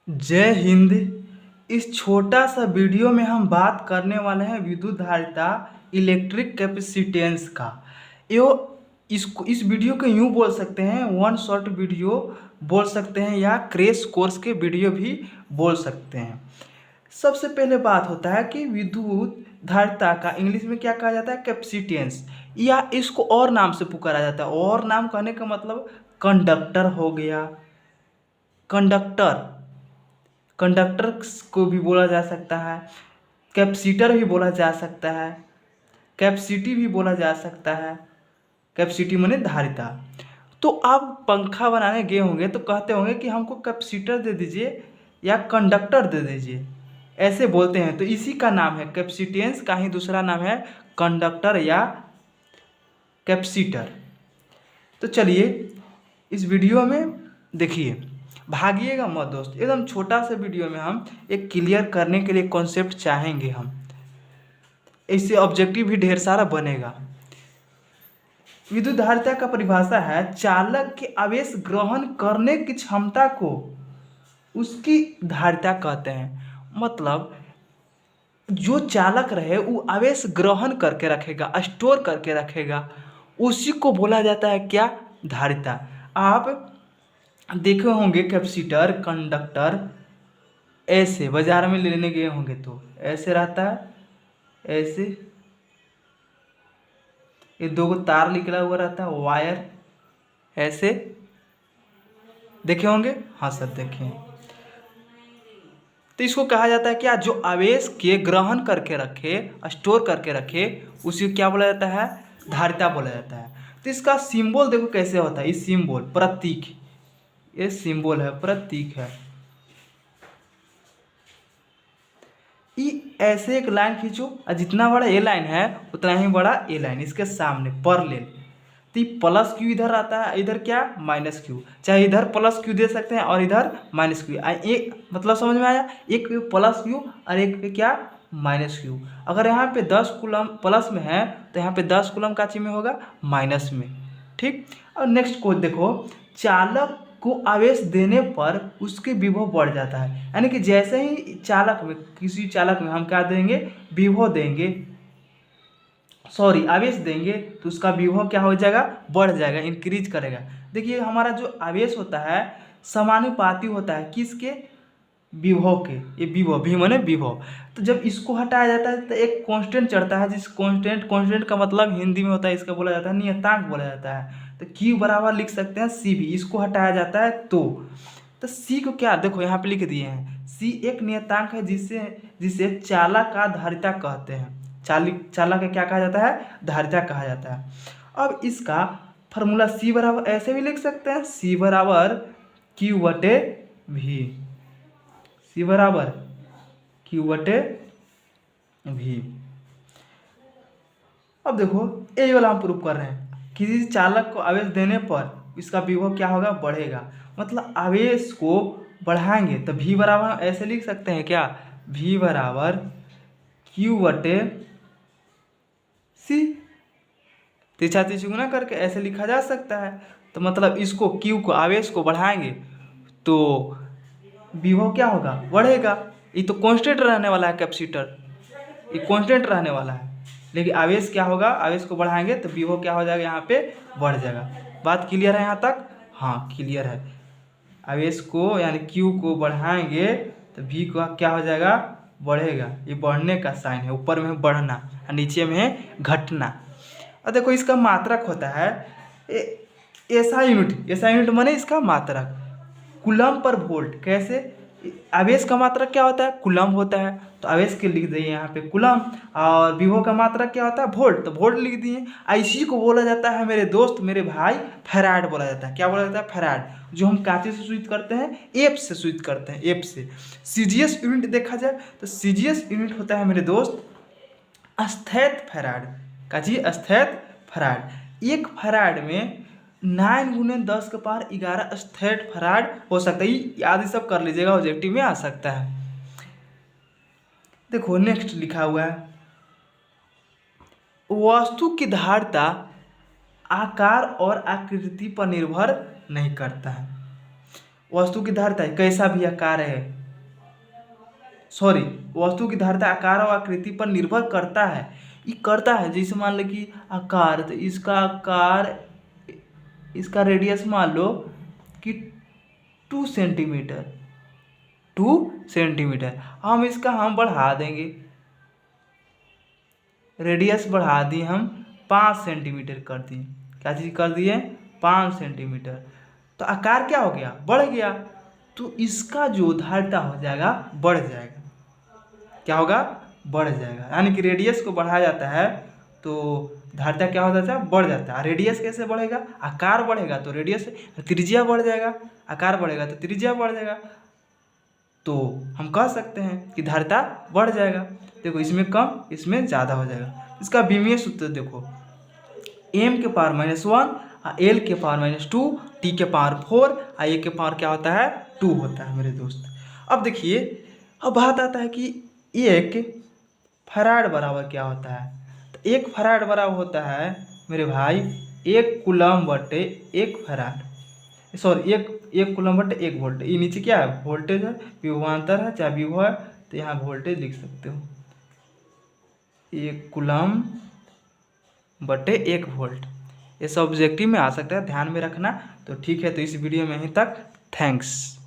जय हिंद। इस छोटा सा वीडियो में हम बात करने वाले हैं विद्युत धारिता इलेक्ट्रिक कैपेसिटेंस का। यो इस वीडियो को यूँ बोल सकते हैं, वन शॉट वीडियो बोल सकते हैं या क्रैश कोर्स के वीडियो भी बोल सकते हैं। सबसे पहले बात होता है कि विद्युत धारिता का इंग्लिश में क्या कहा जाता है, कैपेसिटेंस, या इसको और नाम से पुकारा जाता है। और नाम कहने का मतलब कंडक्टर हो गया, कंडक्टर कंडक्टर को भी बोला जा सकता है, कैपेसिटर भी बोला जा सकता है, कैपेसिटी भी बोला जा सकता है। कैपेसिटी माने धारिता। तो आप पंखा बनाने गए होंगे तो कहते होंगे कि हमको कैपेसिटर दे दीजिए या कंडक्टर दे दीजिए, ऐसे बोलते हैं। तो इसी का नाम है कैपेसिटेंस, का ही दूसरा नाम है कंडक्टर या कैपेसिटर। तो चलिए इस वीडियो में देखिए, भागिएगा मत दोस्त, एकदम छोटा सा वीडियो में हम एक क्लियर करने के लिए कॉन्सेप्ट चाहेंगे हम। इससे ऑब्जेक्टिव भी ढेर सारा बनेगा। विद्युत धारिता का परिभाषा है चालक के आवेश ग्रहण करने की क्षमता को उसकी धारिता कहते हैं। मतलब जो चालक रहे वो आवेश ग्रहण करके रखेगा, स्टोर करके रखेगा, उसी को बोला जाता है क्या, धारिता। आप देखे होंगे कैपेसिटर, कंडक्टर ऐसे बाजार में लेने गए होंगे तो ऐसे रहता है, ऐसे ये दो गो तार निकला हुआ रहता है, वायर ऐसे देखे होंगे। हाँ सर देखे हैं। तो इसको कहा जाता है क्या, जो आवेश के ग्रहण करके रखे, स्टोर करके रखे, उसी को क्या बोला जाता है, धारिता बोला जाता है। तो इसका सिंबल देखो कैसे होता है, इस सिंबल प्रतीक, ये सिंबल है, प्रतीक है। ऐसे एक लाइन खींचो और जितना बड़ा ये लाइन है उतना ही बड़ा ये लाइन इसके सामने पैरेलल। तो ये प्लस क्यू इधर आता है, इधर क्या माइनस क्यू, चाहे इधर प्लस क्यू दे सकते हैं और इधर माइनस क्यू। एक मतलब समझ में आया, एक पे प्लस क्यू और एक पे क्या माइनस क्यू। अगर यहाँ पे 10 कूलम प्लस में है तो यहाँ पे 10 कूलम काची में होगा, माइनस में। ठीक। और नेक्स्ट को देखो, चालक को आवेश देने पर उसके विभव बढ़ जाता है। यानी कि जैसे ही चालक में, किसी चालक में हम क्या देंगे, विभव देंगे, सॉरी आवेश देंगे, तो उसका विभव क्या हो जाएगा, बढ़ जाएगा, इंक्रीज करेगा। देखिए हमारा जो आवेश होता है समानुपाती होता है किसके, विभव के। ये विभव, भी माने विभव। तो जब इसको हटाया जाता है तो एक कांस्टेंट चढ़ता है, जिस कांस्टेंट, कांस्टेंट का मतलब हिंदी में होता है, इसका बोला जाता है नियतांक बोला जाता है। तो Q बराबर लिख सकते हैं सी भी, इसको हटाया जाता है तो सी को क्या, देखो यहाँ पे लिख दिए हैं, सी एक नियतांक है जिसे जिसे चालक का धारिता कहते हैं। चालक का क्या कहा जाता है, धारिता कहा जाता है। अब इसका फॉर्मूला सी बराबर ऐसे भी लिख सकते हैं, सी बराबर Q बटे भी, सी बराबर Q बटे भी। अब देखो ये वाला हम प्रूव कर रहे हैं, किसी चालक को आवेश देने पर इसका विभव क्या होगा, बढ़ेगा। मतलब आवेश को बढ़ाएंगे तो भी बराबर हम ऐसे लिख सकते हैं क्या, भी बराबर Q बटे सी, तिरछा तिरछी गुना करके ऐसे लिखा जा सकता है। तो मतलब इसको Q को, आवेश को बढ़ाएंगे तो विभव क्या होगा, बढ़ेगा। ये तो कांस्टेंट रहने वाला है, कैपेसिटर ये कांस्टेंट रहने वाला है, लेकिन आवेश क्या होगा, आवेश को बढ़ाएंगे तो विभव क्या हो जाएगा, यहाँ पे बढ़ जाएगा। बात क्लियर है यहाँ तक, हाँ क्लियर है। आवेश को यानी Q को बढ़ाएंगे तो V का क्या हो जाएगा, बढ़ेगा। ये बढ़ने का साइन है, ऊपर में है बढ़ना और नीचे में है घटना। और देखो इसका मात्रक होता है ऐसा यूनिट, ऐसा यूनिट माने इसका मात्रक कूलम पर वोल्ट। कैसे, आवेश का मात्रक क्या होता है, कूलम होता है, तो आवेश के लिख दिए यहाँ पे कूलम, और विभव का मात्रक क्या होता है, वोल्ट, तो वोल्ट लिख दिए। इसी को बोला जाता है मेरे दोस्त, मेरे भाई, फैराड बोला जाता है। क्या बोला जाता है, फैराड, जो हम कांचे से सूचित करते हैं, एफ से सूचित करते हैं, एफ से। सीजीएस यूनिट देखा जाए तो सीजीएस यूनिट होता है मेरे दोस्त अस्थैत फैराड का जी, अस्थैत फैराड। एक फैराड में 9 × 10⁻11 अस्थैत फैराड हो सकता है। याद ही सब कर लीजिएगा, ऑब्जेक्टिव में आ सकता है। देखो नेक्स्ट लिखा हुआ है, वस्तु की धारिता आकार और आकृति पर निर्भर नहीं करता है। वस्तु की धारिता कैसा भी आकार है, सॉरी, वस्तु की धारिता आकार और आकृति पर निर्भर करता है। ये करता है, जैसे मान लो कि आकार, तो इसका आकार, इसका रेडियस मान लो कि 2 सेंटीमीटर, 2 सेंटीमीटर। हम बढ़ा देंगे, रेडियस बढ़ा दी हम 5 सेंटीमीटर कर दिए। क्या चीज़ कर दिए? 5 सेंटीमीटर। तो आकार क्या हो गया? बढ़ गया। तो इसका जो धारिता हो जाएगा बढ़ जाएगा। क्या होगा? बढ़ जाएगा। यानी कि रेडियस को बढ़ाया जाता है तो धारिता क्या हो जाता है? बढ़ जाता है। रेडियस कैसे बढ़ेगा? आकार बढ़ेगा तो रेडियस, त्रिज्या बढ़ जाएगा। आकार बढ़ेगा तो त्रिज्या बढ़ जाएगा। तो हम कह सकते हैं कि धारिता बढ़ जाएगा। देखो, इसमें कम, इसमें ज़्यादा हो जाएगा। इसका विमीय सूत्र देखो, m के पावर -1, l के पावर -2, t के पावर 4, a के पावर क्या होता है? 2 होता है मेरे दोस्त। अब देखिए, अब बात आता है कि एक फराड बराबर क्या होता है। तो एक फराड बराबर होता है मेरे भाई 1 कूलम बटे 1 फराड, सॉरी, एक कूलम बटे 1 वोल्ट। ये नीचे क्या है? वोल्टेज है, विभवांतर है, चाहे विभव है, तो यहाँ वोल्टेज लिख सकते हो, 1 कूलम बटे 1 वोल्ट। ये सब ऑब्जेक्टिव में आ सकता है, ध्यान में रखना। तो ठीक है, तो इस वीडियो में यहीं तक। थैंक्स।